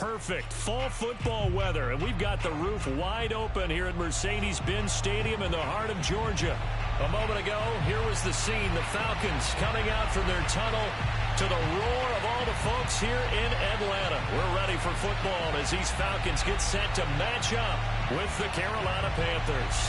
perfect fall football weather, and we've got the roof wide open here at Mercedes-Benz Stadium in the heart of Georgia. A moment ago, here was the scene. The Falcons coming out from their tunnel to the roar of all the folks here in Atlanta. We're ready for football as these Falcons get set to match up with the Carolina Panthers.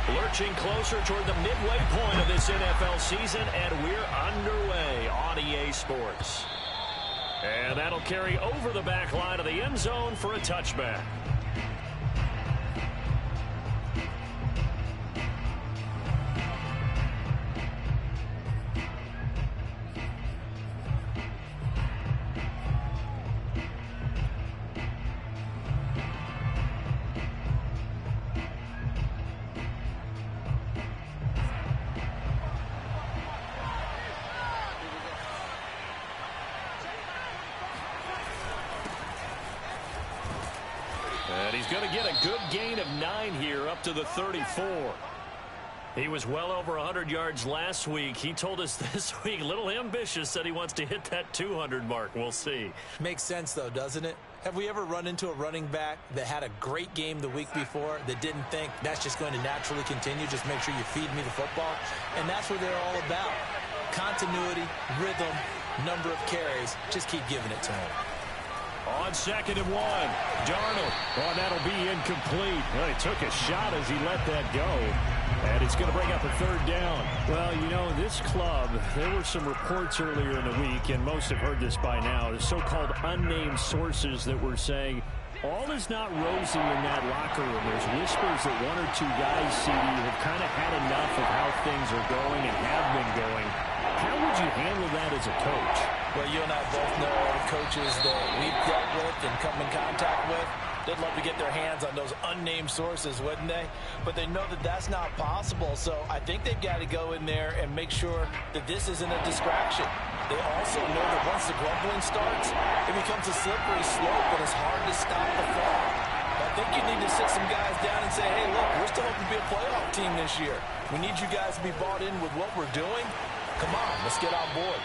Lurching closer toward the midway point of this NFL season, and we're underway on EA Sports. And that'll carry over the back line of the end zone for a touchback. And he's going to get a good gain of 9 here up to the 34. He was well over 100 yards last week. He told us this week, a little ambitious, that he wants to hit that 200 mark. We'll see. Makes sense, though, doesn't it? Have we ever run into a running back that had a great game the week before that didn't think that's just going to naturally continue? Just make sure you feed me the football. And that's what they're all about. Continuity, rhythm, number of carries. Just keep giving it to him. On 2nd and 1, Darnold. Oh, that'll be incomplete. Well, he took a shot as he let that go. And it's going to bring up a 3rd down. Well, you know, this club, there were some reports earlier in the week, and most have heard this by now, the so-called unnamed sources that were saying all is not rosy in that locker room. There's whispers that 1 or 2 guys, CD, have kind of had enough of how things are going and have been going. How would you handle that as a coach? Well, you and I both know coaches that we've dealt with and come in contact with. They'd love to get their hands on those unnamed sources, wouldn't they? But they know that that's not possible, so I think they've got to go in there and make sure that this isn't a distraction. They also know that once the grumbling starts, it becomes a slippery slope, and it's hard to stop the fall. I think you need to sit some guys down and say, hey, look, we're still hoping to be a playoff team this year. We need you guys to be bought in with what we're doing. Come on, let's get on board.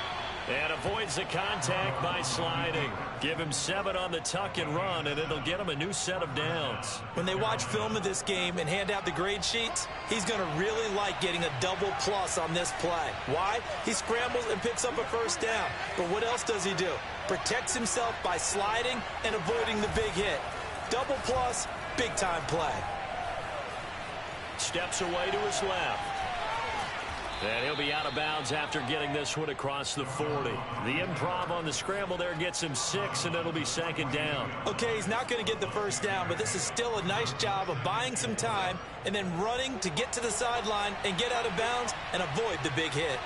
And avoids the contact by sliding. Give him 7 on the tuck and run, and it'll get him a new set of downs. When they watch film of this game and hand out the grade sheets, he's going to really like getting a double plus on this play. Why? He scrambles and picks up a 1st down. But what else does he do? Protects himself by sliding and avoiding the big hit. Double plus, big-time play. Steps away to his left. And he'll be out of bounds after getting this one across the 40. The improv on the scramble there gets him 6, and it'll be 2nd down. Okay, he's not going to get the 1st down, but this is still a nice job of buying some time and then running to get to the sideline and get out of bounds and avoid the big hit.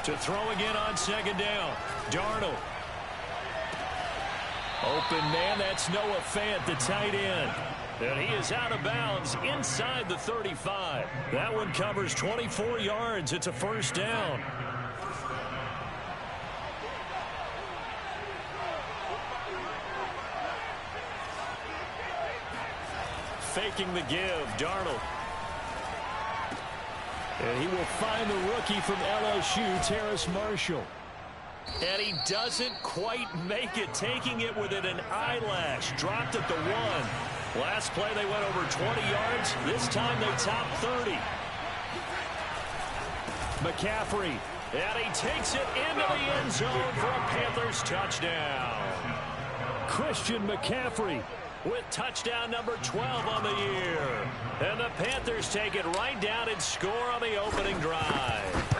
To throw again on 2nd down. Darnold. Open man, that's Noah Fant, the tight end. And he is out of bounds inside the 35. That one covers 24 yards. It's a 1st down. Faking the give, Darnold. And he will find the rookie from LSU, Terrace Marshall. And he doesn't quite make it, taking it within an eyelash. Dropped at the 1. Last play they went over 20 yards. This time they topped 30. McCaffrey, and he takes it into the end zone for a Panthers touchdown. Christian McCaffrey with touchdown number 12 on the year. And the Panthers take it right down and score on the opening drive.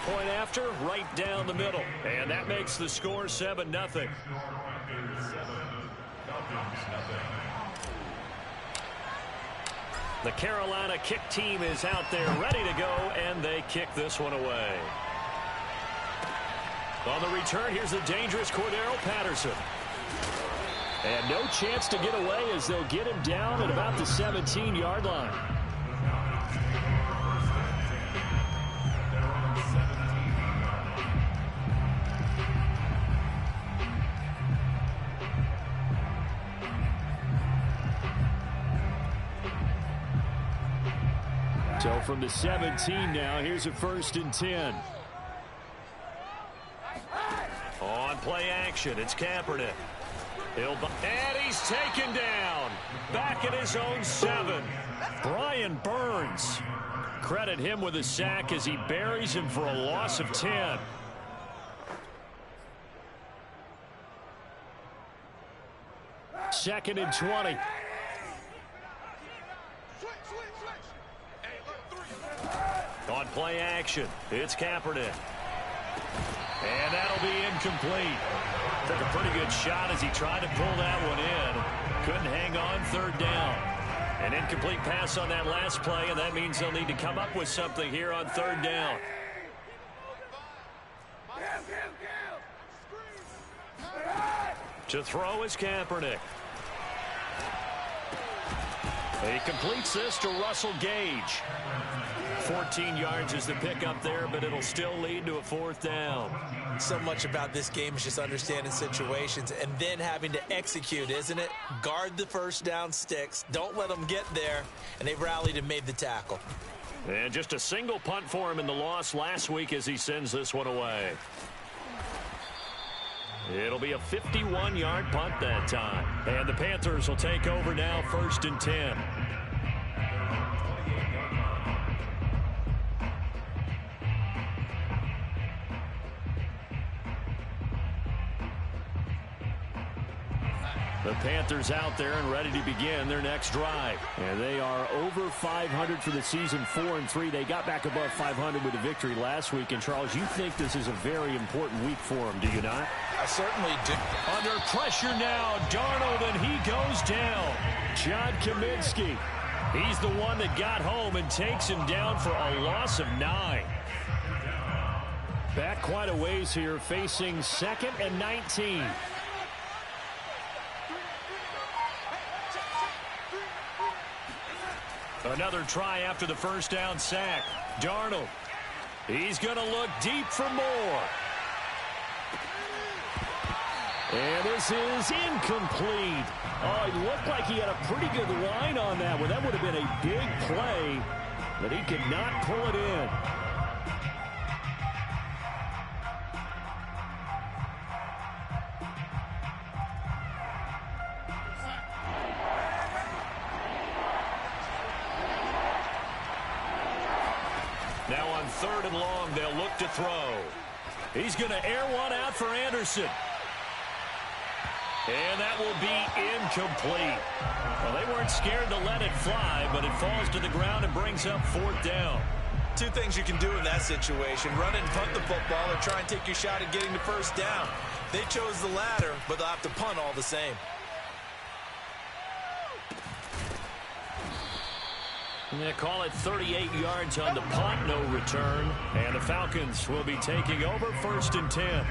Point after, right down the middle. And that makes the score 7-0. The Carolina kick team is out there ready to go, and they kick this one away. On the return, here's the dangerous Cordero Patterson. And no chance to get away as they'll get him down at about the 17-yard line. So from the 17 now, here's a 1st and 10. On play action, it's Kaepernick. And he's taken down. Back at his own 7. Brian Burns. Credit him with a sack as he buries him for a loss of 10. Second and 20. On play action, it's Kaepernick. And that'll be incomplete. Took a pretty good shot as he tried to pull that one in. Couldn't hang on 3rd down. An incomplete pass on that last play, and that means they'll need to come up with something here on 3rd down. To throw is Kaepernick. He completes this to Russell Gage. 14 yards is the pickup there, but it'll still lead to a 4th down. So much about this game is just understanding situations and then having to execute, isn't it? Guard the 1st down sticks. Don't let them get there. And they've rallied and made the tackle. And just a single punt for him in the loss last week as he sends this one away. It'll be a 51-yard punt that time. And the Panthers will take over now, 1st and 10. The Panthers out there and ready to begin their next drive. And they are over 500 for the season, 4-3. They got back above 500 with a victory last week. And, Charles, you think this is a very important week for them, do you not? I certainly do. Under pressure now, Darnold, and he goes down. John Kaminsky. He's the one that got home and takes him down for a loss of 9. Back quite a ways here, facing 2nd and 19. Another try after the 1st down sack. Darnold. He's going to look deep for more. And this is incomplete. Oh, it looked like he had a pretty good line on that one. That would have been a big play, but he could not pull it in. Now on 3rd and long, they'll look to throw. He's going to air one out for Anderson. And that will be incomplete. Well, they weren't scared to let it fly, but it falls to the ground and brings up 4th down. 2 things you can do in that situation. Run and punt the football or try and take your shot at getting the 1st down. They chose the latter, but they'll have to punt all the same. And they call it 38 yards on the punt, no return. And the Falcons will be taking over 1st and 10.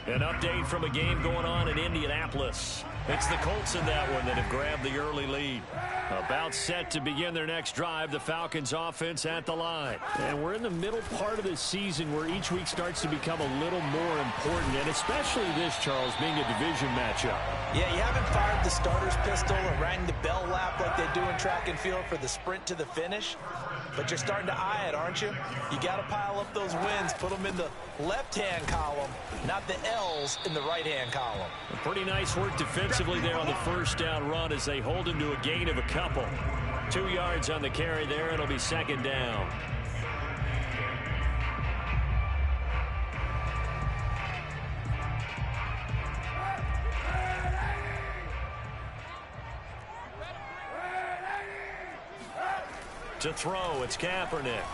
An update from a game going on in Indianapolis. It's the Colts in that one that have grabbed the early lead. About set to begin their next drive, the Falcons offense at the line. And we're in the middle part of the season where each week starts to become a little more important, and especially this, Charles, being a division matchup. Yeah, you haven't fired the starter's pistol or rang the bell lap like they do in track and field for the sprint to the finish, but you're starting to eye it, aren't you? You got to pile up those wins, put them in the left-hand column, not the L's in the right-hand column. Pretty nice work defensively there on the 1st down run as they hold him to a gain of a couple. 2 yards on the carry there. It'll be 2nd down. To throw, it's Kaepernick.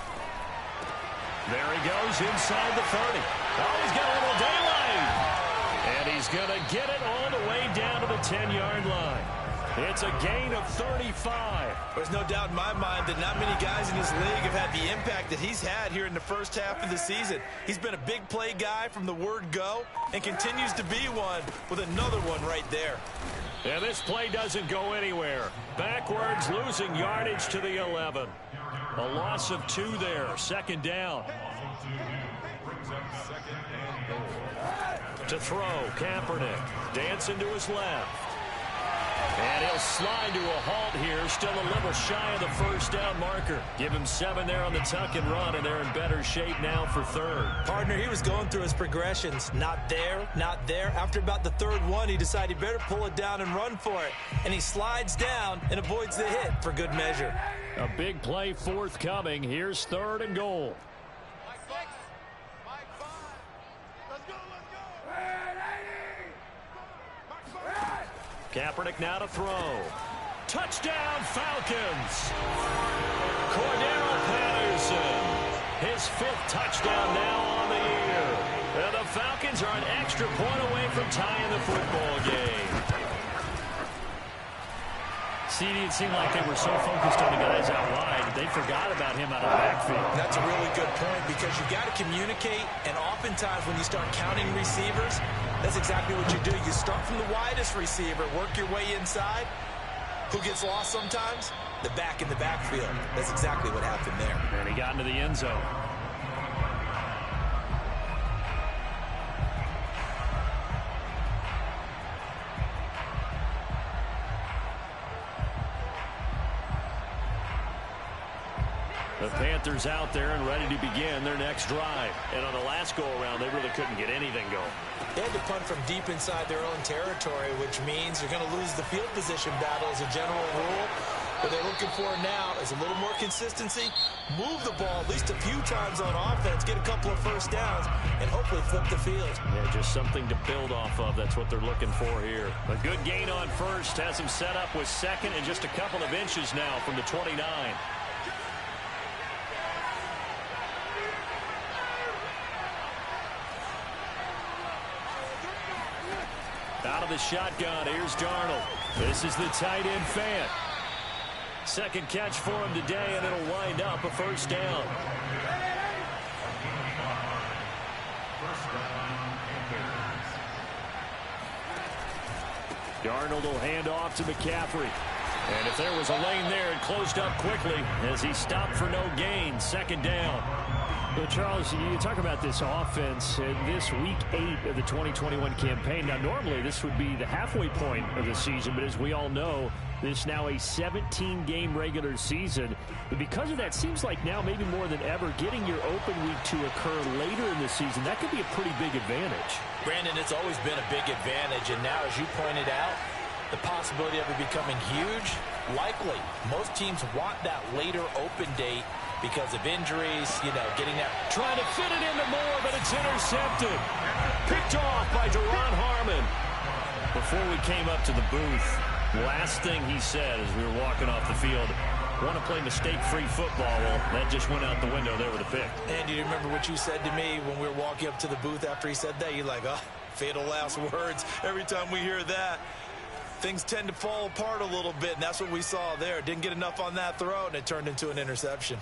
There he goes inside the 30. Oh, he's got a little daylight. And he's going to get it all the way down to the 10-yard line. It's a gain of 35. There's no doubt in my mind that not many guys in this league have had the impact that he's had here in the 1st half of the season. He's been a big play guy from the word go and continues to be one with another one right there. And this play doesn't go anywhere. Backwards, losing yardage to the 11. A loss of 2 there. 2nd down. To throw, Kaepernick dancing to his left. And he'll slide to a halt here, still a little shy of the first down marker. Give him 7 there on the tuck and run, and they're in better shape now for third. Partner, he was going through his progressions. Not there, not there. After about the third one, he decided he better pull it down and run for it. And he slides down and avoids the hit for good measure. A big play forthcoming. Here's 3rd and goal. Kaepernick now to throw. Touchdown, Falcons! Cordero Patterson, his 5th touchdown now on the year. And the Falcons are an extra point away from tying the football game. CD, it seemed like they were so focused on the guys out wide, they forgot about him out of the backfield. That's a really good point because you've got to communicate, and oftentimes when you start counting receivers, that's exactly what you do. You start from the widest receiver, work your way inside. Who gets lost sometimes? The back in the backfield. That's exactly what happened there. And he got into the end zone. The Panthers out there and ready to begin their next drive. And on the last go-around, they really couldn't get anything going. They had to punt from deep inside their own territory, which means you're going to lose the field position battle as a general rule. What they're looking for now is a little more consistency, move the ball at least a few times on offense, get a couple of first downs, and hopefully flip the field. Yeah, just something to build off of. That's what they're looking for here. A good gain on first has him set up with 2nd and just a couple of inches now from the 29. Out of the shotgun, here's Darnold. This is the tight end fan. 2nd catch for him today, and it'll wind up a first down. Darnold will hand off to McCaffrey. And if there was a lane there, it closed up quickly as he stopped for no gain. 2nd down. Well, Charles, you talk about this offense this week 8 of the 2021 campaign. Now, normally this would be the halfway point of the season, but as we all know, this is now a 17-game regular season. But because of that, seems like now maybe more than ever, getting your open week to occur later in the season, that could be a pretty big advantage. Brandon, it's always been a big advantage, and now, as you pointed out, the possibility of it becoming huge, likely. Most teams want that later open date because of injuries, you know, getting that. Trying to fit it into Moore, but it's intercepted. Picked off by Deron Harmon. Before we came up to the booth, last thing he said as we were walking off the field, want to play mistake-free football. Well, that just went out the window there with a pick. And you remember what you said to me when we were walking up to the booth after he said that? You're like, oh, fatal last words. Every time we hear that, things tend to fall apart a little bit, and that's what we saw there. Didn't get enough on that throw, and it turned into an interception.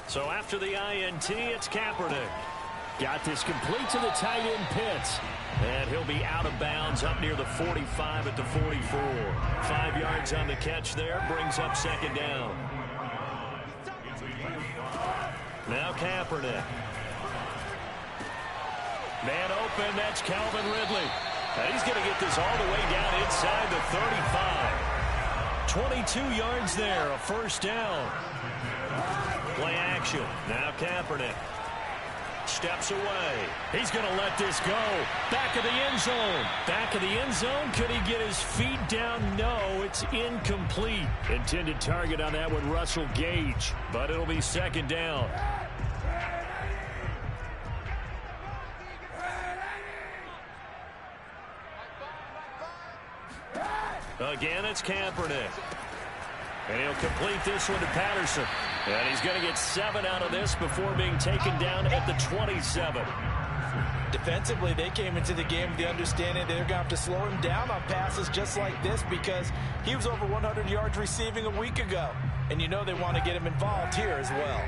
So after the INT, it's Kaepernick. Got this complete to the tight end Pitts. And he'll be out of bounds up near the 45 at the 44. 5 yards on the catch there, brings up 2nd down. Now Kaepernick. Man open, that's Calvin Ridley. And he's going to get this all the way down inside the 35. 22 yards there, a first down. Play action. Now Kaepernick steps away. He's going to let this go. Back of the end zone. Back of the end zone. Could he get his feet down? No, it's incomplete. Intended target on that one, Russell Gage. But it'll be 2nd down. Again, it's Kaepernick. And he'll complete this one to Patterson. And he's going to get 7 out of this before being taken down at the 27. Defensively, they came into the game with the understanding they're going to have to slow him down on passes just like this because he was over 100 yards receiving a week ago. And you know they want to get him involved here as well.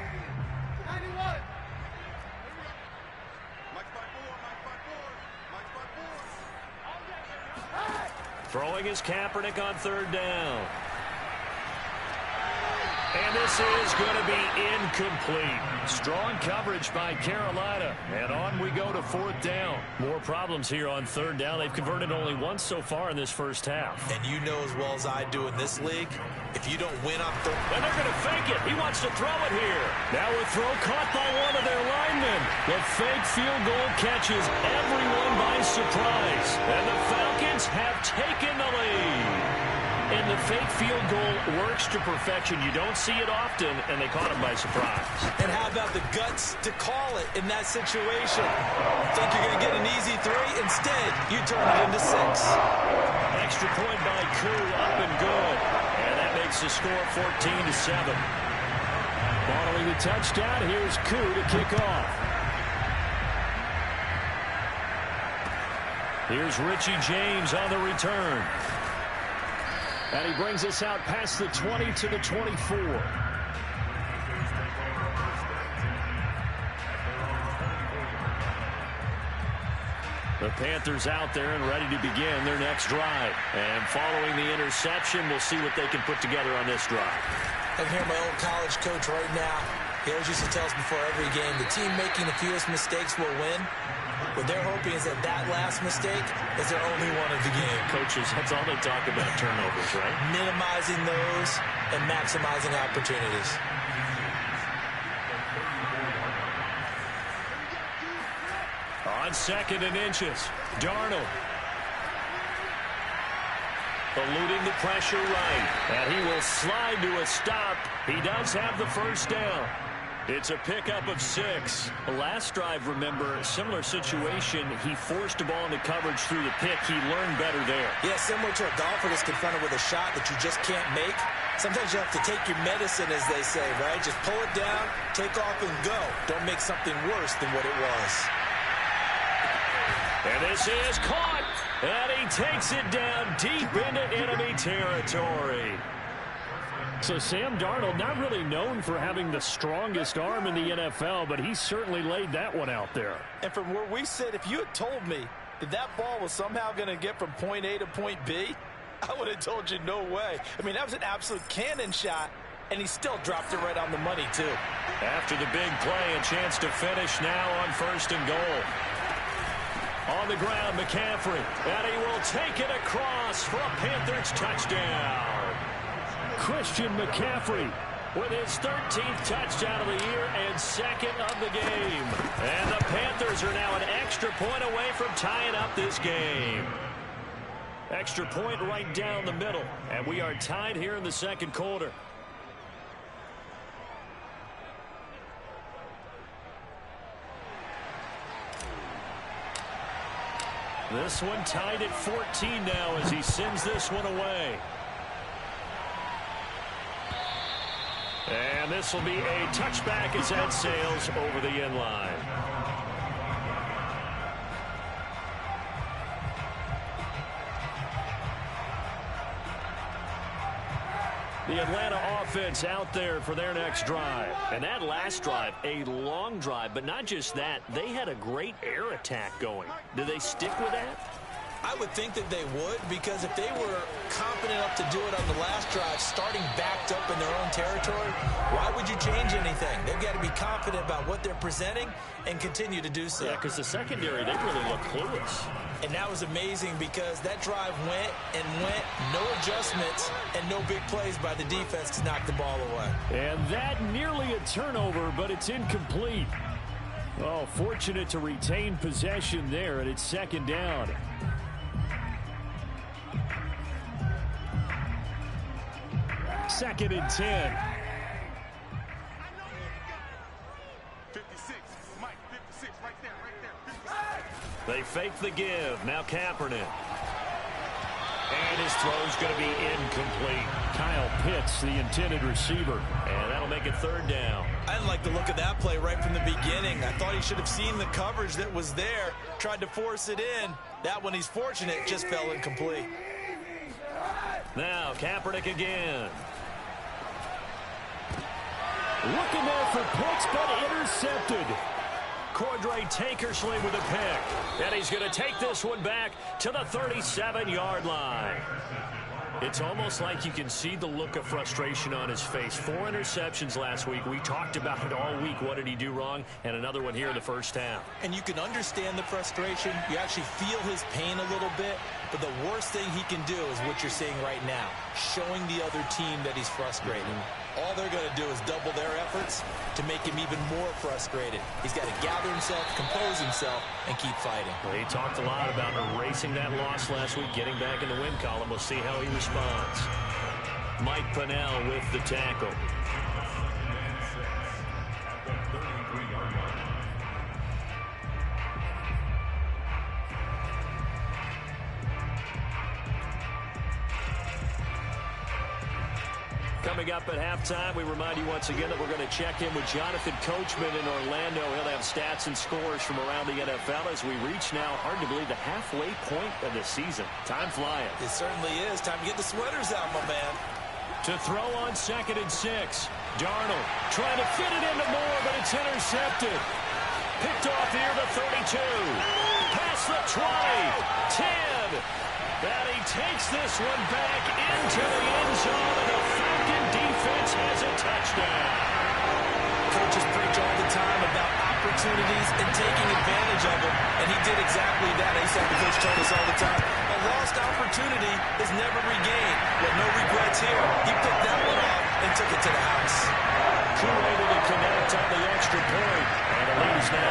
Throwing is Kaepernick on 3rd down. And this is going to be incomplete. Strong coverage by Carolina. And on we go to fourth down. More problems here on third down. They've converted only once so far in this first half. And you know as well as I do in this league, if you don't win on third... And they're going to fake it. He wants to throw it here. Now a throw caught by one of their linemen. The fake field goal catches everyone by surprise. And the Falcons have taken the lead. And the fake field goal works to perfection. You don't see it often, and they caught him by surprise. And how about the guts to call it in that situation? Think you're going to get an easy 3? Instead, you turn it into 6. Extra point by Koo, up and good. And that makes the score 14-7. Following the touchdown, here's Koo to kick off. Here's Richie James on the return. And he brings us out past the 20 to the 24. The Panthers out there and ready to begin their next drive. And following the interception, we'll see what they can put together on this drive. I can hear my old college coach right now. He always used to tell us before every game, the team making the fewest mistakes will win. What they're hoping is that that last mistake is their only one of the game. Coaches, that's all they talk about, turnovers, right? Minimizing those and maximizing opportunities. On 2nd and inches, Darnold. Eluding the pressure right. And he will slide to a stop. He does have the first down. It's a pickup of 6. The last drive, remember, similar situation. He forced the ball into coverage through the pick. He learned better there. Yeah, similar to a golfer that's confronted with a shot that you just can't make. Sometimes you have to take your medicine, as they say, right? Just pull it down, take off, and go. Don't make something worse than what it was. And this is caught. And he takes it down deep into enemy territory. So Sam Darnold, not really known for having the strongest arm in the NFL, but he certainly laid that one out there. And from where we sit, if you had told me that that ball was somehow going to get from point A to point B, I would have told you no way. I mean, that was an absolute cannon shot, and he still dropped it right on the money, too. After the big play, a chance to finish now on 1st and goal. On the ground, McCaffrey, and he will take it across for a Panthers touchdown. Christian McCaffrey with his 13th touchdown of the year and 2nd of the game. And the Panthers are now an extra point away from tying up this game. Extra point right down the middle. And we are tied here in the 2nd quarter. This one tied at 14 now as he sends this one away. And this will be a touchback as that sails over the end line. The Atlanta offense out there for their next drive. And that last drive, a long drive, but not just that. They had a great air attack going. Do they stick with that? I would think that they would, because if they were confident enough to do it on the last drive, starting backed up in their own territory, why would you change anything? They've got to be confident about what they're presenting and continue to do so. Yeah, because the secondary, they really look clueless. And that was amazing because that drive went and went, no adjustments, and no big plays by the defense to knock the ball away. And that nearly a turnover, but it's incomplete. Oh, fortunate to retain possession there, and it's 2nd down. Second and 10. 56, Mike, 56, right there, 56. They fake the give. Now Kaepernick. And his throw's going to be incomplete. Kyle Pitts, the intended receiver. And that'll make it 3rd down. I didn't like the look of that play right from the beginning. I thought he should have seen the coverage that was there, tried to force it in. That one, he's fortunate, just fell incomplete. Now Kaepernick again. Looking there for Pitts, but intercepted. Cordray Tankersley with a pick. And he's going to take this one back to the 37-yard line. It's almost like you can see the look of frustration on his face. 4 interceptions last week. We talked about it all week. What did he do wrong? And another one here in the first half. And you can understand the frustration. You actually feel his pain a little bit. But the worst thing he can do is what you're seeing right now, showing the other team that he's frustrated. All they're going to do is double their efforts to make him even more frustrated. He's got to gather himself, compose himself, and keep fighting. Well, he talked a lot about erasing that loss last week, getting back in the win column. We'll see how he responds. Mike Pennell with the tackle. Coming up at halftime, we remind you once again that we're going to check in with Jonathan Coachman in Orlando. He'll have stats and scores from around the NFL as we reach now, hard to believe, the halfway point of the season. Time flying. It certainly is. Time to get the sweaters out, my man. To throw on 2nd and 6. Darnold trying to fit it into Moore, but it's intercepted. Picked off near the 32. Past the 20. 10. And he takes this one back into the end zone, and the Falcon defense has a touchdown. Coaches preach all the time about opportunities and taking advantage of them, and he did exactly that. He said the coach told us all the time, a lost opportunity is never regained. But no regrets here. He picked that one off and took it to the house. Able to connect on the extra point, and the lead is now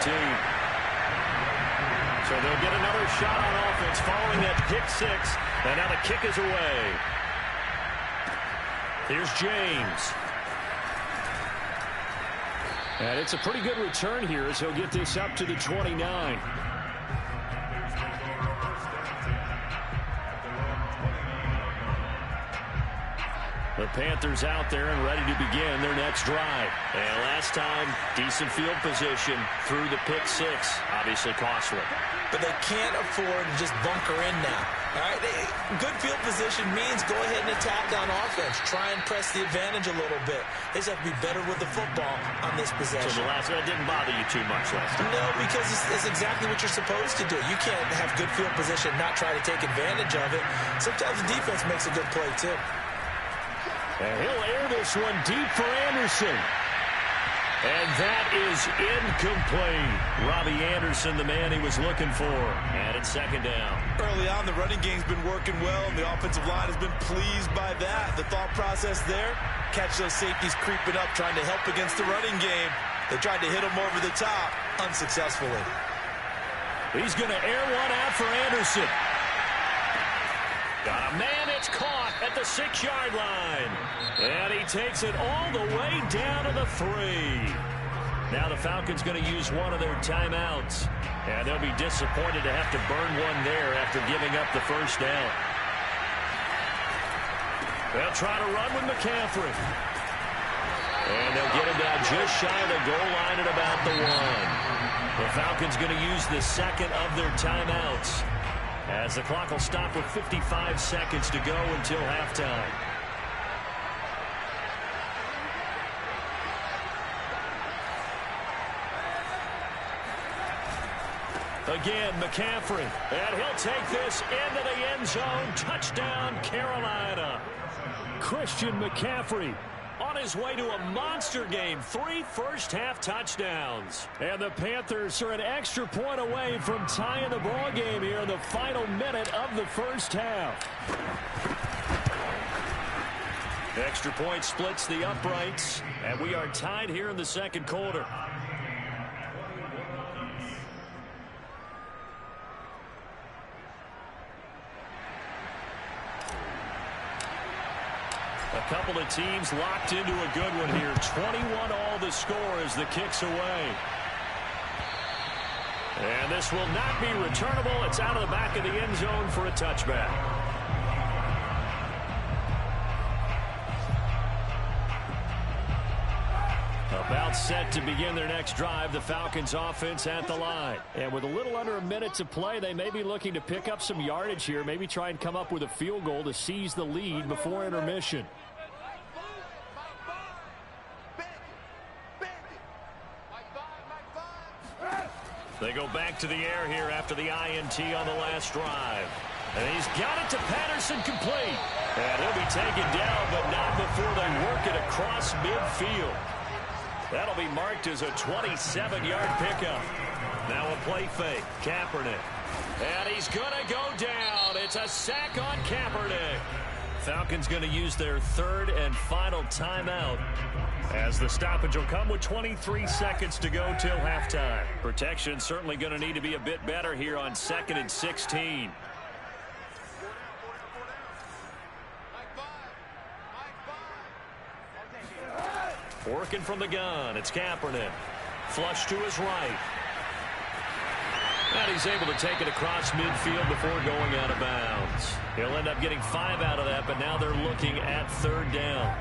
21-14. So they'll get another shot on offense following that pick 6. And now the kick is away. Here's James. And it's a pretty good return here as he'll get this up to the 29. The Panthers out there and ready to begin their next drive. And last time, decent field position through the pick 6. Obviously costly. But they can't afford to just bunker in now. All right, good field position means go ahead and attack on offense. Try and press the advantage a little bit. They just have to be better with the football on this possession. So the last one didn't bother you too much last time? No, because it's exactly what you're supposed to do. You can't have good field position, not try to take advantage of it. Sometimes the defense makes a good play, too. And he'll air this one deep for Anderson. And that is incomplete. Robbie Anderson, the man he was looking for. And it's 2nd down. Early on, the running game's been working well, and the offensive line has been pleased by that. The thought process there, catch those safeties creeping up, trying to help against the running game. They tried to hit him over the top, unsuccessfully. He's going to air one out for Anderson. Got a man, it's caught at the 6-yard line. And he takes it all the way down to the 3. Now the Falcons going to use one of their timeouts. And they'll be disappointed to have to burn one there after giving up the first down. They'll try to run with McCaffrey. And they'll get him down just shy of the goal line at about the 1. The Falcons going to use the 2nd of their timeouts, as the clock will stop with 55 seconds to go until halftime. Again, McCaffrey. And he'll take this into the end zone. Touchdown, Carolina. Christian McCaffrey on his way to a monster game. 3 first-half touchdowns. And the Panthers are an extra point away from tying the ball game here in the final minute of the first half. Extra point splits the uprights, and we are tied here in the 2nd quarter. A couple of teams locked into a good one here. 21 all the score as the kick's away. And this will not be returnable. It's out of the back of the end zone for a touchback. About set to begin their next drive, the Falcons offense at the line. And with a little under a minute to play, they may be looking to pick up some yardage here, maybe try and come up with a field goal to seize the lead before intermission. They go back to the air here after the INT on the last drive. And he's got it to Patterson, complete. And he'll be taken down, but not before they work it across midfield. That'll be marked as a 27-yard pickup. Now a play fake. Kaepernick. And he's going to go down. It's a sack on Kaepernick. Falcons going to use their third and final timeout, as the stoppage will come with 23 seconds to go till halftime. Protection certainly going to need to be a bit better here on 2nd and 16. Working from the gun, it's Kaepernick. Flush to his right. And he's able to take it across midfield before going out of bounds. He'll end up getting 5 out of that, but now they're looking at 3rd down.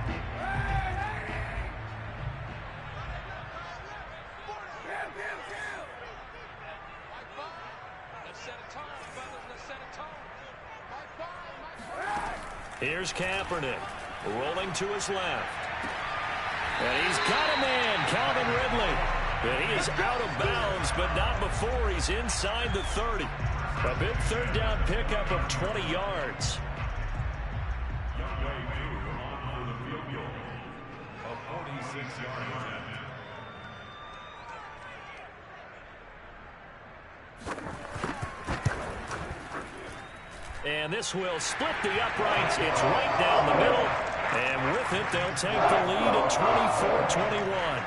Here's Kaepernick, rolling to his left. And he's got a man, Calvin Ridley. And he is out of bounds, but not before he's inside the 30. A big 3rd down pickup of 20 yards. And this will split the uprights. It's right down the middle. And with it, they'll take the lead at 24-21.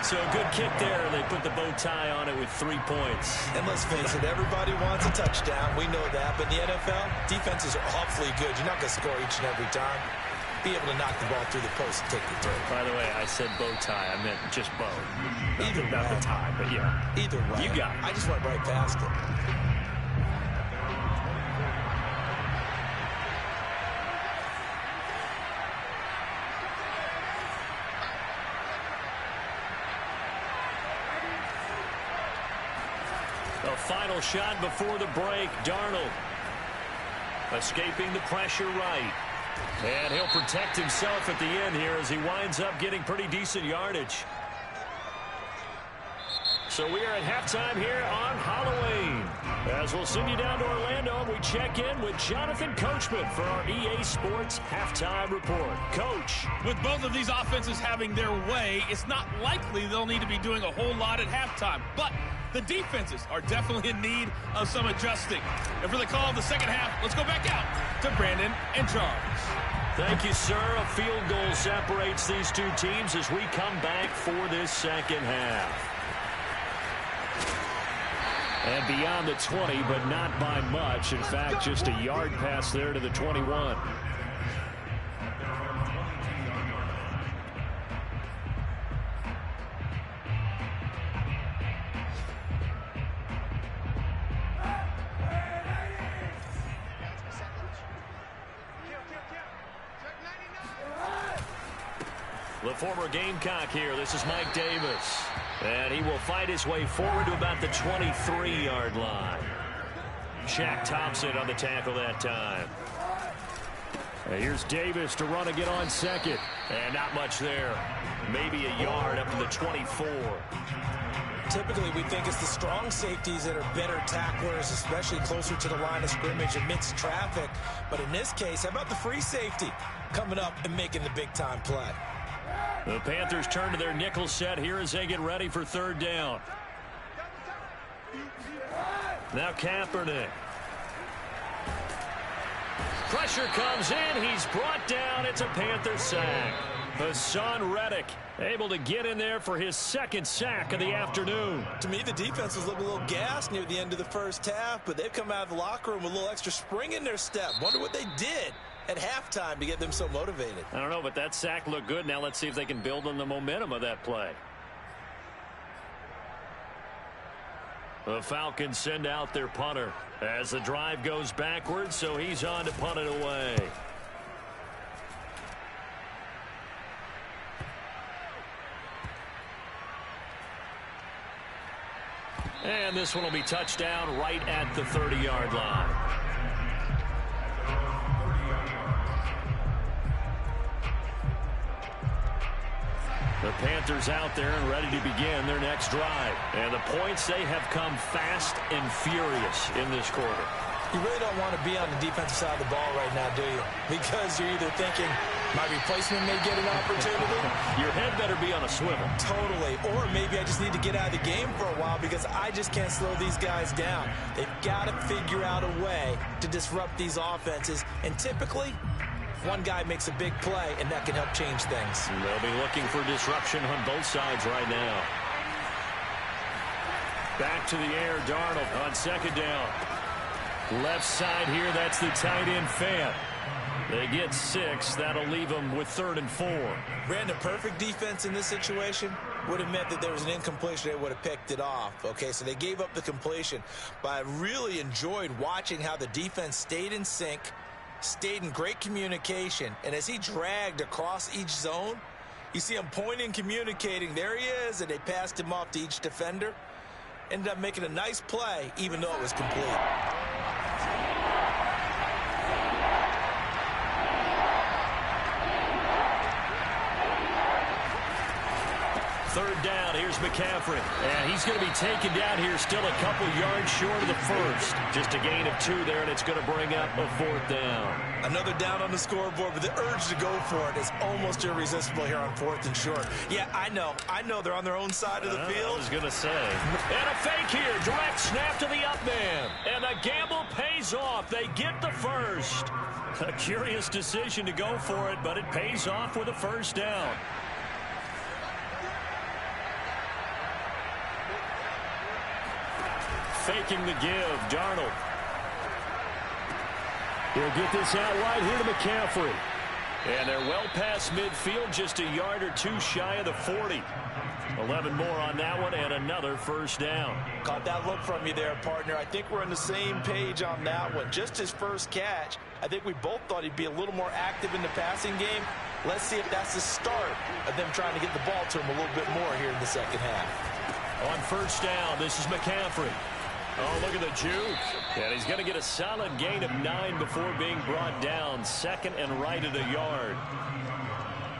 So a good kick there. They put the bow tie on it with 3 points. And let's face it, everybody wants a touchdown. We know that. But in the NFL, defenses are awfully good. You're not going to score each and every time. Be able to knock the ball through the post and take the throw. By the way, I said bow tie. I meant just bow. Either way. Not the tie, but yeah. Either way. You got it. I just went right past it. A final shot before the break. Darnold escaping the pressure right. And he'll protect himself at the end here as he winds up getting pretty decent yardage. So we are at halftime here on Halloween. As we'll send you down to Orlando, we check in with Jonathan Coachman for our EA Sports Halftime Report. Coach. With both of these offenses having their way, it's not likely they'll need to be doing a whole lot at halftime. But the defenses are definitely in need of some adjusting. And for the call of the second half, let's go back out to Brandon and Charles. Thank you, sir. A field goal separates these two teams as we come back for this second half. And beyond the 20, but not by much. In fact, just a yard pass there to the 21. The former Gamecock here. This is Mike Davis. And he will fight his way forward to about the 23-yard line. Shaq Thompson on the tackle that time. And here's Davis to run again on second. And not much there. Maybe a yard up to the 24. Typically, we think it's the strong safeties that are better tacklers, especially closer to the line of scrimmage amidst traffic. But in this case, how about the free safety coming up and making the big-time play? The Panthers turn to their nickel set here as they get ready for 3rd down. Now Kaepernick. Pressure comes in. He's brought down. It's a Panther sack. Hassan Reddick able to get in there for his 2nd sack of the afternoon. To me, the defense was looking a little gassed near the end of the first half, but they've come out of the locker room with a little extra spring in their step. Wonder what they did at halftime to get them so motivated. I don't know, but that sack looked good. Now let's see if they can build on the momentum of that play. The Falcons send out their punter as the drive goes backwards, so he's on to punt it away. And this one will be touchdown right at the 30-yard line. The Panthers out there and ready to begin their next drive. And the points, they have come fast and furious in this quarter. You really don't want to be on the defensive side of the ball right now, do you? Because you're either thinking, my replacement may get an opportunity. Your head better be on a swivel. Totally. Or maybe I just need to get out of the game for a while because I just can't slow these guys down. They've got to figure out a way to disrupt these offenses. And typically, one guy makes a big play, and that can help change things. They'll be looking for disruption on both sides right now. Back to the air, Darnold on second down. Left side here, that's the tight end Fant. They get 6. That'll leave them with 3rd and 4. Brandon, perfect defense in this situation would have meant that there was an incompletion. They would have picked it off. Okay, so they gave up the completion. But I really enjoyed watching how the defense stayed in sync, stayed in great communication. And as he dragged across each zone, you see him pointing, communicating. There he is, and they passed him off to each defender. Ended up making a nice play, even though it was complete. Third down, here's McCaffrey. And he's going to be taken down here still a couple yards short of the first. Just a gain of 2 there, and it's going to bring up a 4th down. Another down on the scoreboard, but the urge to go for it is almost irresistible here on 4th and short. Yeah, I know they're on their own side of the field. I was going to say. And a fake here, direct snap to the up man. And the gamble pays off. They get the first. A curious decision to go for it, but it pays off with a first down. Faking the give, Darnold. He'll get this out wide here to McCaffrey. And they're well past midfield, just a yard or 2 shy of the 40. 11 more on that one, and another first down. Caught that look from you there, partner. I think we're on the same page on that one. Just his first catch. I think we both thought he'd be a little more active in the passing game. Let's see if that's the start of them trying to get the ball to him a little bit more here in the second half. On first down, this is McCaffrey. Oh, look at the juke. And he's going to get a solid gain of 9 before being brought down. 2nd and right at a yard.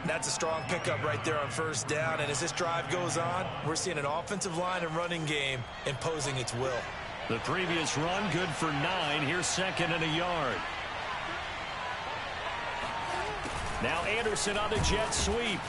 That's a strong pickup right there on first down. And as this drive goes on, we're seeing an offensive line and running game imposing its will. The previous run, good for 9. Here's 2nd and a yard. Now Anderson on the jet sweep.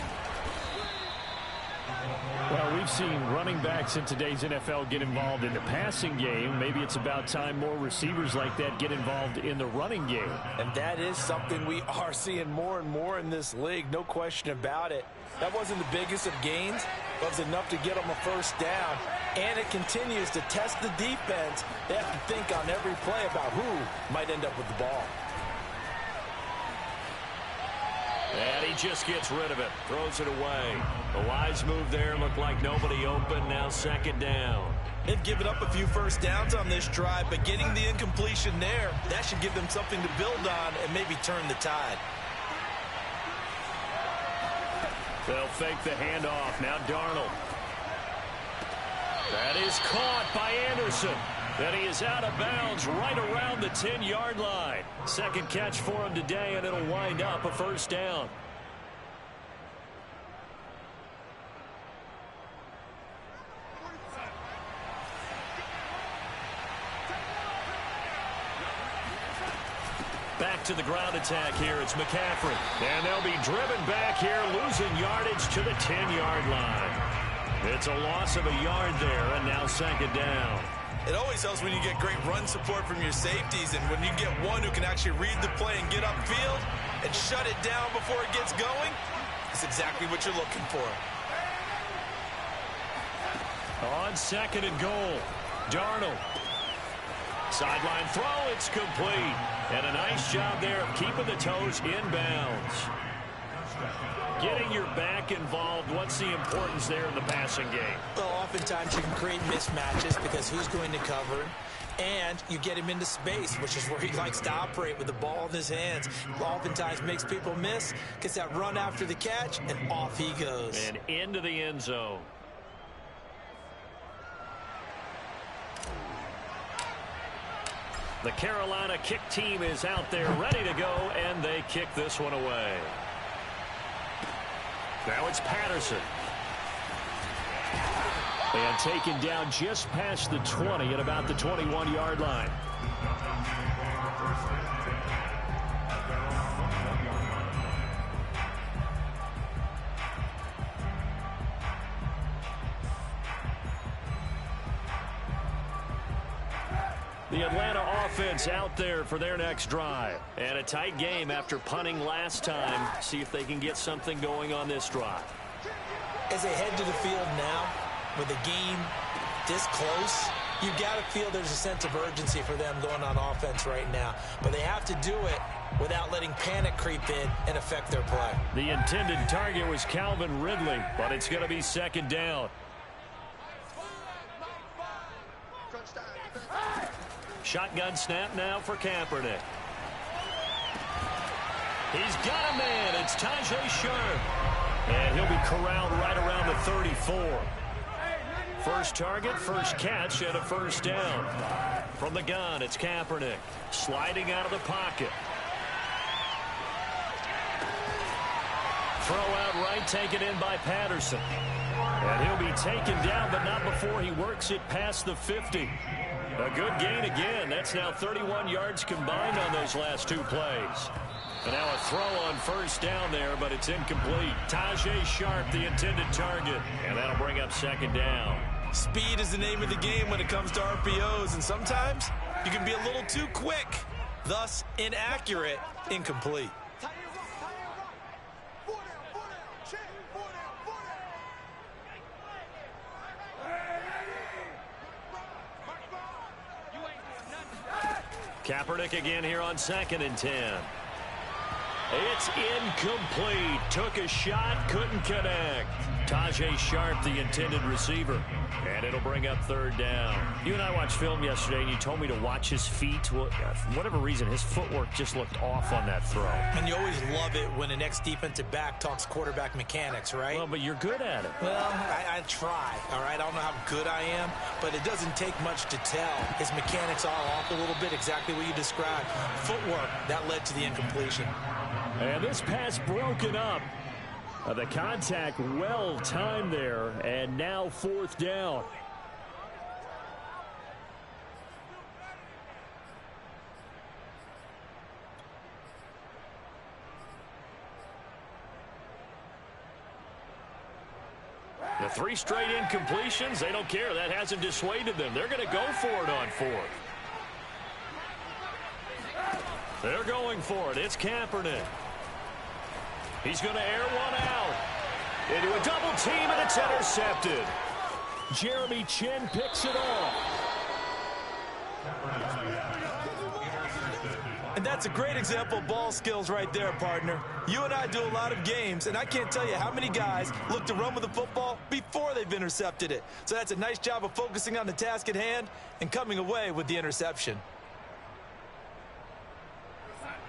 Well, we've seen running backs in today's NFL get involved in the passing game. Maybe it's about time more receivers like that get involved in the running game. And that is something we are seeing more and more in this league, no question about it. That wasn't the biggest of gains, but it was enough to get them a first down. And it continues to test the defense. They have to think on every play about who might end up with the ball. And he just gets rid of it, throws it away. A wise move there, looked like nobody open, now 2nd down. They've given up a few first downs on this drive, but getting the incompletion there, that should give them something to build on and maybe turn the tide. They'll fake the handoff, now Darnold. That is caught by Anderson. And he is out of bounds right around the 10-yard line. 2nd catch for him today, and it'll wind up a first down. Back to the ground attack here. It's McCaffrey. And they'll be driven back here, losing yardage to the 10-yard line. It's a loss of a yard there, and now 2nd down. It always helps when you get great run support from your safeties, and when you get one who can actually read the play and get upfield and shut it down before it gets going, it's exactly what you're looking for. On 2nd and goal, Darnold. Sideline throw, it's complete. And a nice job there of keeping the toes inbounds. Getting your back involved, what's the importance there in the passing game? Well, oftentimes you can create mismatches because who's going to cover, and you get him into space, which is where he likes to operate with the ball in his hands. Oftentimes makes people miss, gets that run after the catch, and off he goes. And into the end zone. The Carolina kick team is out there ready to go, and they kick this one away. Now it's Patterson. And taken down just past the 20 at about the 21-yard line. The Atlanta offense out there for their next drive. And a tight game after punting last time. See if they can get something going on this drive. As they head to the field now, with the game this close, you've got to feel there's a sense of urgency for them going on offense right now. But they have to do it without letting panic creep in and affect their play. The intended target was Calvin Ridley, but it's going to be second down. Shotgun snap now for Kaepernick. He's got a man. It's Tajay Sharp. And he'll be corralled right around the 34. First target, first catch, and a first down. From the gun, it's Kaepernick. Sliding out of the pocket. Throw out right, taken in by Patterson. And he'll be taken down, but not before he works it past the 50. A good gain again. That's now 31 yards combined on those last two plays. And now a throw on first down there, but it's incomplete. Tajay Sharp, the intended target. And that'll bring up second down. Speed is the name of the game when it comes to RPOs, and sometimes you can be a little too quick. Thus, inaccurate, incomplete. Kaepernick again here on 2nd and 10. It's incomplete. Took a shot, couldn't connect. Tajay Sharp, the intended receiver. And it'll bring up third down. You and I watched film yesterday, and you told me to watch his feet. Well, for whatever reason, his footwork just looked off on that throw. And you always love it when an ex-defensive back talks quarterback mechanics, right? Well, but you're good at it. Well, I try, all right? I don't know how good I am, but it doesn't take much to tell. His mechanics are off a little bit, exactly what you described. Footwork, that led to the incompletion. And this pass broken up. The contact well timed there, and now fourth down. The 3 straight incompletions, they don't care. That hasn't dissuaded them. They're going to go for it on 4th. They're going for it. It's Kaepernick. He's going to air one out. Into a double team, and it's intercepted. Jeremy Chin picks it off. And that's a great example of ball skills right there, partner. You and I do a lot of games, and I can't tell you how many guys look to run with the football before they've intercepted it. So that's a nice job of focusing on the task at hand and coming away with the interception.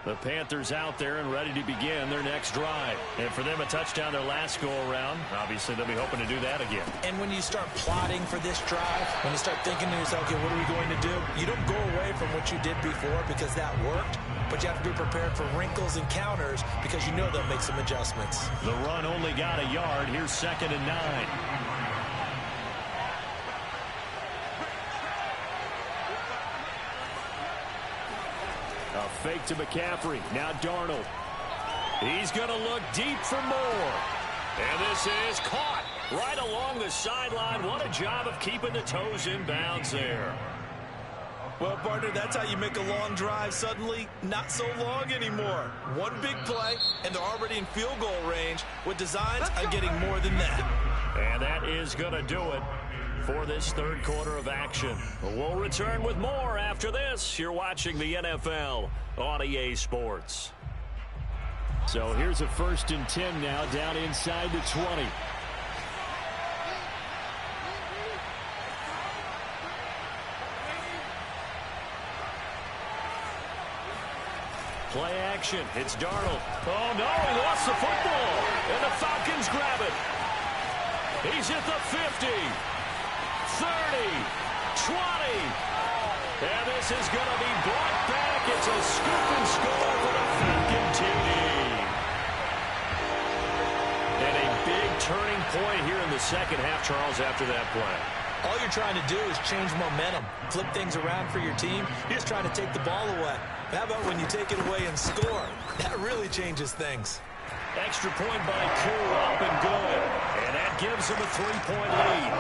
The Panthers out there and ready to begin their next drive. And for them, a touchdown their last go-around. Obviously, they'll be hoping to do that again. And when you start plotting for this drive, when you start thinking to yourself, okay, what are we going to do? You don't go away from what you did before because that worked, but you have to be prepared for wrinkles and counters because you know they'll make some adjustments. The run only got a yard. Here's 2nd and 9. A fake to McCaffrey. Now Darnold. He's going to look deep for more. And this is caught right along the sideline. What a job of keeping the toes in bounds there. Well, partner, that's how you make a long drive suddenly not so long anymore. One big play, and they're already in field goal range with designs on getting more than that. And that is going to do it for this third quarter of action. We'll return with more after this. You're watching the NFL on EA Sports. So here's a 1st and 10 now, down inside the 20. Play action. It's Darnold. Oh, no, he lost the football. And the Falcons grab it. He's at the 50. 30, 20, and this is going to be brought back. It's a scoop and score for the Falcon TD. And a big turning point here in the second half, Charles, after that play. All you're trying to do is change momentum, flip things around for your team. You're just trying to take the ball away. How about when you take it away and score? That really changes things. Extra point by Koo, up and good. And that gives him a 3-point lead.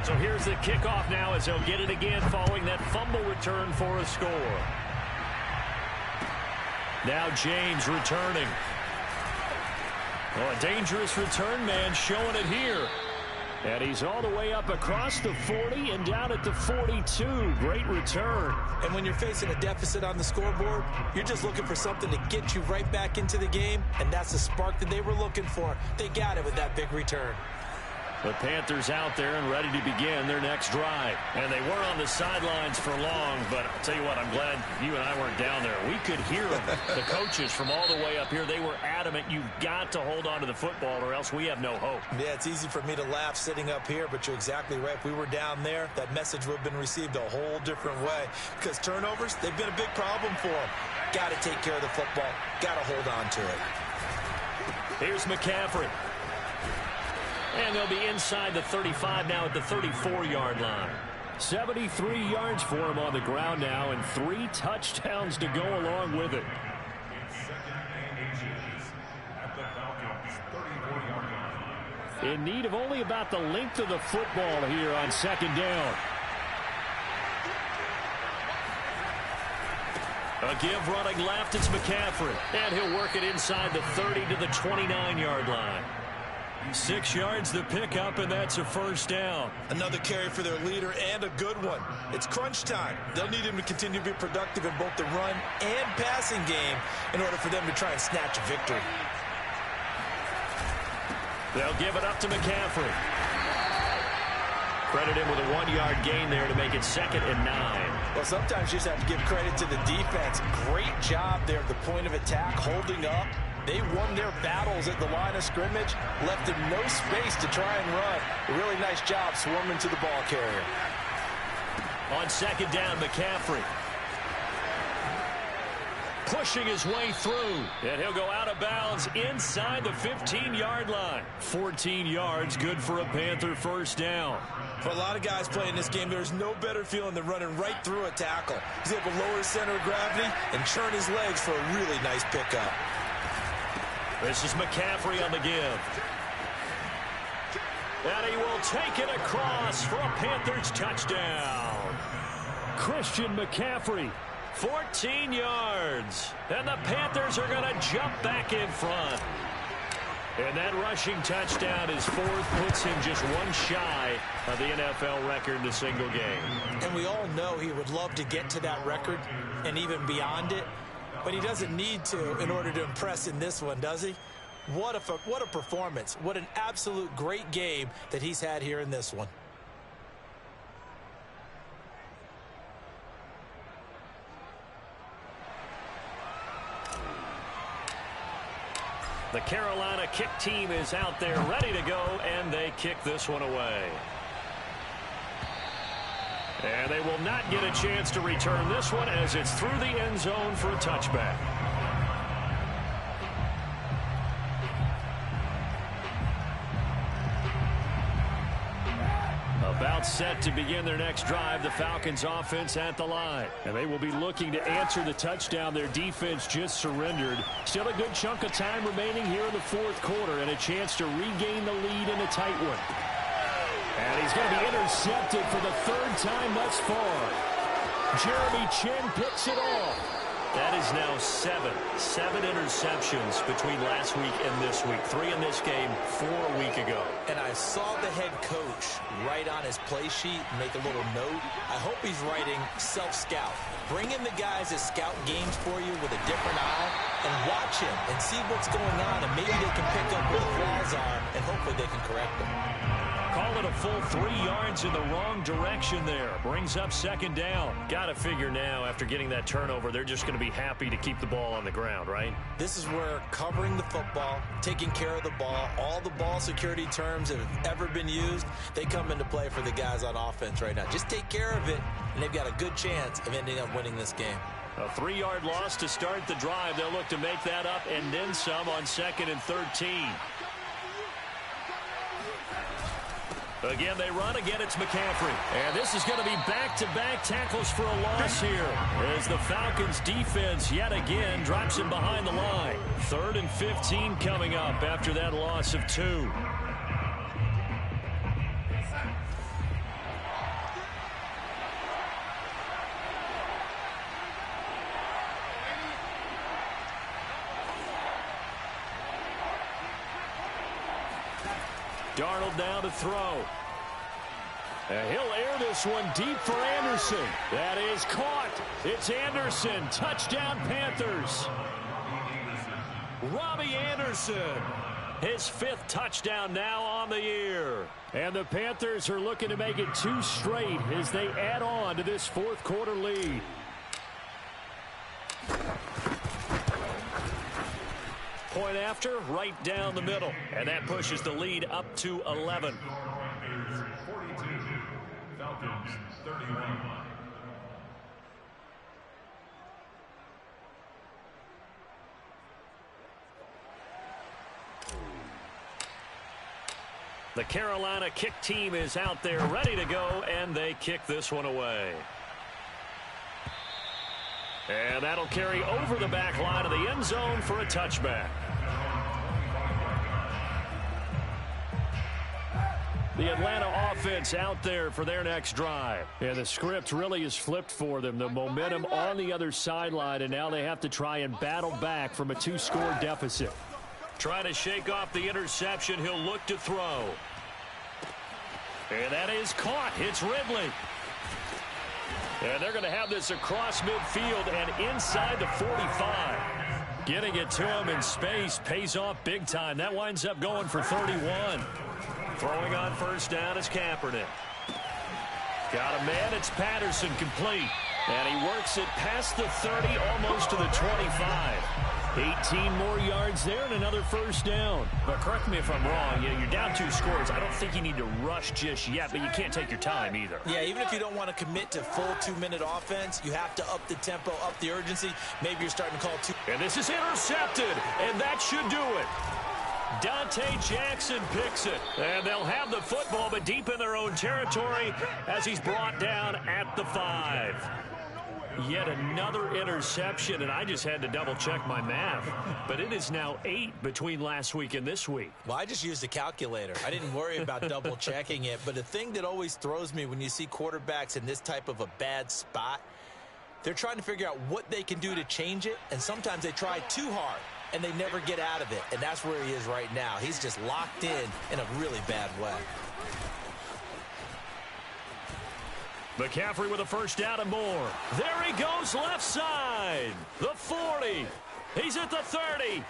So here's the kickoff now as they'll get it again following that fumble return for a score. Now James returning. Oh, a dangerous return man showing it here. And he's all the way up across the 40 and down at the 42. Great return. And when you're facing a deficit on the scoreboard, you're just looking for something to get you right back into the game, and that's the spark that they were looking for. They got it with that big return. The Panthers out there and ready to begin their next drive. And they were on the sidelines for long, but I'll tell you what, I'm glad you and I weren't down there. We could hear them. The coaches from all the way up here, they were adamant. You've got to hold on to the football or else we have no hope. Yeah, it's easy for me to laugh sitting up here, but you're exactly right. If we were down there, that message would have been received a whole different way. Because turnovers, they've been a big problem for them. Got to take care of the football. Got to hold on to it. Here's McCaffrey. And they'll be inside the 35 now at the 34-yard line. 73 yards for him on the ground now and 3 touchdowns to go along with it. In need of only about the length of the football here on second down. A give running left, it's McCaffrey. And he'll work it inside the 30 to the 29-yard line. 6 yards the pickup, and that's a first down. Another carry for their leader and a good one. It's crunch time. They'll need him to continue to be productive in both the run and passing game in order for them to try and snatch a victory. They'll give it up to McCaffrey. Credit him with a 1-yard gain there to make it 2nd and 9. Well, sometimes you just have to give credit to the defense. Great job there at the point of attack, holding up. They won their battles at the line of scrimmage, left them no space to try and run. A really nice job swarming to the ball carrier. On second down, McCaffrey. Pushing his way through. And he'll go out of bounds inside the 15-yard line. 14 yards, good for a Panther first down. For a lot of guys playing this game, there's no better feeling than running right through a tackle. He's able to lower his center of gravity and churn his legs for a really nice pickup. This is McCaffrey on the give. And he will take it across for a Panthers touchdown. Christian McCaffrey, 14 yards. And the Panthers are going to jump back in front. And that rushing touchdown is 4th, puts him just one shy of the NFL record in a single game. And we all know he would love to get to that record and even beyond it. But he doesn't need to in order to impress in this one, does he? What a performance. What an absolute great game that he's had here in this one. The Carolina kick team is out there ready to go, and they kick this one away. And they will not get a chance to return this one as it's through the end zone for a touchback. About set to begin their next drive, the Falcons offense at the line. And they will be looking to answer the touchdown their defense just surrendered. Still a good chunk of time remaining here in the 4th quarter and a chance to regain the lead in a tight one. And he's going to be intercepted for the 3rd time thus far. Jeremy Chin picks it off. That is now 7 interceptions between last week and this week. 3 in this game, 4 a week ago. And I saw the head coach write on his play sheet, make a little note. I hope he's writing self-scout. Bring in the guys that scout games for you with a different eye and watch him and see what's going on, and maybe they can pick up where the flaws are, and hopefully they can correct them. Call it a full 3 yards in the wrong direction there. Brings up second down. Got to figure now, after getting that turnover, they're just going to be happy to keep the ball on the ground, right? This is where covering the football, taking care of the ball, all the ball security terms that have ever been used, they come into play for the guys on offense right now. Just take care of it, and they've got a good chance of ending up winning this game. A 3-yard loss to start the drive. They'll look to make that up and then some on 2nd and 13. Again, they run. Again, it's McCaffrey. And this is going to be back-to-back tackles for a loss here as the Falcons defense yet again drops him behind the line. 3rd and 15 coming up after that loss of 2. Darnold now to throw. And he'll air this one deep for Anderson. That is caught. It's Anderson. Touchdown, Panthers. Robbie Anderson. His 5th touchdown now on the year. And the Panthers are looking to make it 2 straight as they add on to this 4th quarter lead. Point after, right down the middle. And that pushes the lead up to 11. Panthers 42, Falcons 31. The Carolina kick team is out there ready to go, and they kick this one away. And that'll carry over the back line of the end zone for a touchback. The Atlanta offense out there for their next drive. Yeah, the script really is flipped for them. The momentum on the other sideline, and now they have to try and battle back from a 2-score deficit. Trying to shake off the interception. He'll look to throw. And that is caught. It's Ridley. And they're going to have this across midfield and inside the 45. Getting it to him in space pays off big time. That winds up going for 31. Throwing on first down is Kaepernick. Got a man. It's Patterson complete. And he works it past the 30, almost to the 25. 18 more yards there and another first down. But correct me if I'm wrong. You're down 2 scores. I don't think you need to rush just yet, but you can't take your time either. Yeah, even if you don't want to commit to full 2-minute offense, you have to up the tempo, up the urgency. Maybe you're starting to call 2. And this is intercepted, and that should do it. Dante Jackson picks it. And they'll have the football, but deep in their own territory as he's brought down at the 5. Yet another interception, and I just had to double-check my math. But it is now 8 between last week and this week. Well, I just used a calculator. I didn't worry about double-checking it. But the thing that always throws me when you see quarterbacks in this type of a bad spot, they're trying to figure out what they can do to change it, and sometimes they try too hard, and they never get out of it. And that's where he is right now. He's just locked in a really bad way. McCaffrey with a first down and more. There he goes left side. The 40. He's at the 30.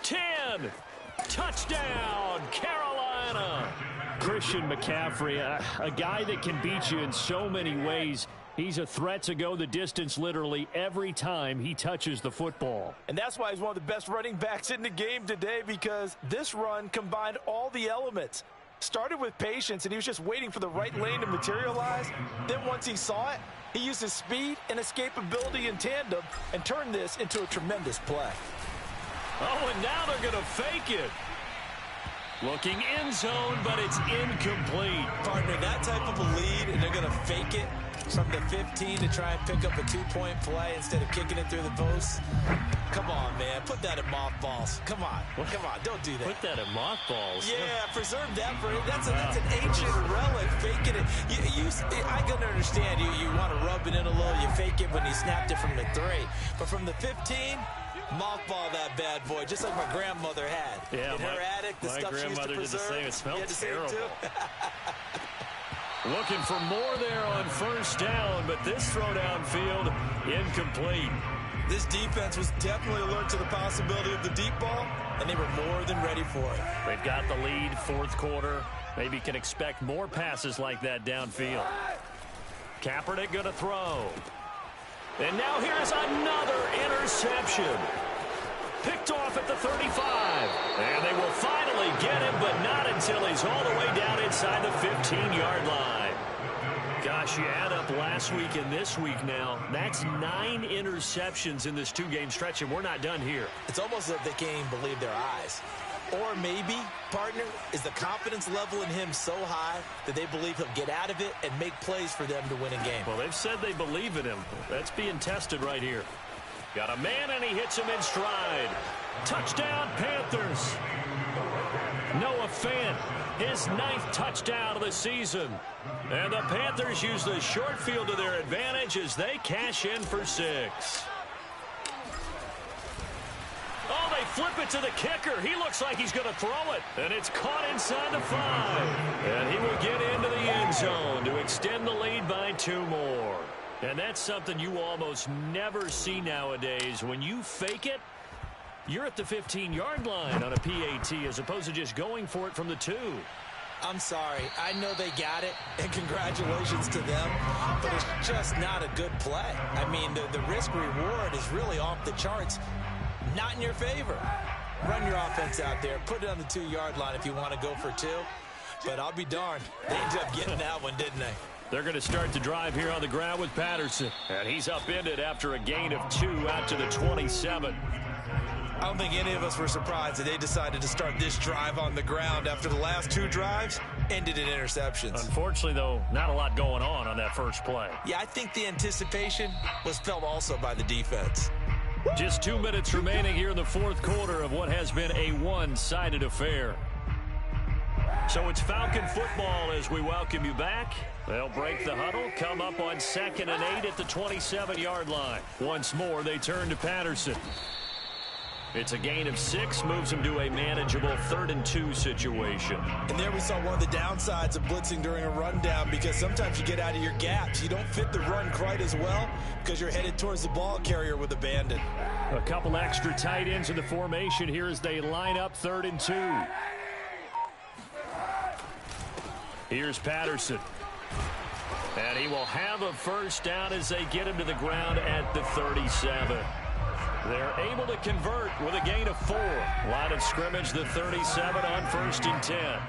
10. Touchdown, Carolina. Christian McCaffrey, a guy that can beat you in so many ways. He's a threat to go the distance literally every time he touches the football. And that's why he's one of the best running backs in the game today, because this run combined all the elements. Started with patience, and he was just waiting for the right lane to materialize. Then once he saw it, he used his speed and escapability in tandem and turned this into a tremendous play. Oh, and now they're going to fake it. Looking end zone, but it's incomplete. Partner, that type of a lead, and they're going to fake it from the 15 to try and pick up a 2-point play instead of kicking it through the post. Come on, man. Put that in mothballs. Come on. Come on. Don't do that. Put that in mothballs. Yeah, preserve that for that's an ancient relic. Faking it. I can understand you want to rub it in a little. You fake it when you snapped it from the 3. But from the 15, mothball that bad boy, just like my grandmother had. Yeah, in her attic, the stuff she used to preserve. Did the same. It smelled terrible. Too? Looking for more there on first down, but this throw downfield incomplete. This defense was definitely alert to the possibility of the deep ball, and they were more than ready for it. They've got the lead, 4th quarter. Maybe can expect more passes like that downfield. Kaepernick going to throw. And now here's another interception. Picked off at the 35. And they will finally get him, but not until he's all the way down inside the 15-yard line. Gosh, you add up last week and this week now. That's 9 interceptions in this 2-game stretch, and we're not done here. It's almost as if they can't even believe their eyes. Or maybe, partner, is the confidence level in him so high that they believe he'll get out of it and make plays for them to win a game. Well, they've said they believe in him. That's being tested right here. Got a man, and he hits him in stride. Touchdown, Panthers. Noah Fant, his 9th touchdown of the season. And the Panthers use the short field to their advantage as they cash in for 6. Oh, they flip it to the kicker. He looks like he's going to throw it. And it's caught inside the 5. And he will get into the end zone to extend the lead by 2 more. And that's something you almost never see nowadays. When you fake it, you're at the 15-yard line on a PAT as opposed to just going for it from the 2. I'm sorry. I know they got it, and congratulations to them, but it's just not a good play. I mean, the risk-reward is really off the charts. Not in your favor. Run your offense out there. Put it on the 2-yard line if you want to go for 2. But I'll be darned. They ended up getting that one, didn't they? They're going to start the drive here on the ground with Patterson. And he's upended after a gain of 2 out to the 27. I don't think any of us were surprised that they decided to start this drive on the ground after the last 2 drives ended in interceptions. Unfortunately, though, not a lot going on that first play. Yeah, I think the anticipation was felt also by the defense. Just 2 minutes remaining here in the 4th quarter of what has been a one-sided affair. So it's Falcon football as we welcome you back. They'll break the huddle, come up on 2nd and 8 at the 27-yard line. Once more, they turn to Patterson. It's a gain of 6, moves him to a manageable 3rd and 2 situation. And there we saw one of the downsides of blitzing during a rundown, because sometimes you get out of your gaps. You don't fit the run quite as well because you're headed towards the ball carrier with abandon. A couple extra tight ends in the formation here as they line up 3rd and 2. Here's Patterson. And he will have a first down as they get him to the ground at the 37. They're able to convert with a gain of 4. Line of scrimmage, the 37 on 1st and 10.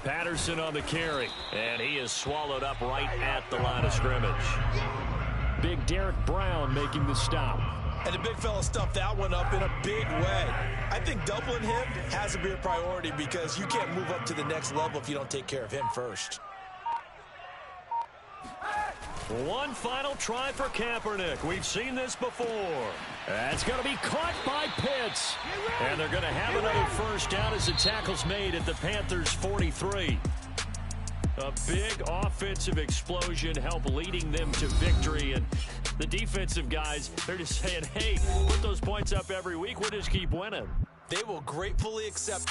Patterson on the carry. And he is swallowed up right at the line of scrimmage. Big Derek Brown making the stop. And the big fella stuffed that one up in a big way. I think doubling him has to be a priority because you can't move up to the next level if you don't take care of him first. One final try for Kaepernick. We've seen this before. That's going to be caught by Pitts. And they're going to have another first down as the tackle's made at the Panthers' 43. A big offensive explosion help leading them to victory. And the defensive guys, they're just saying, hey, put those points up every week. We'll just keep winning. They will gratefully accept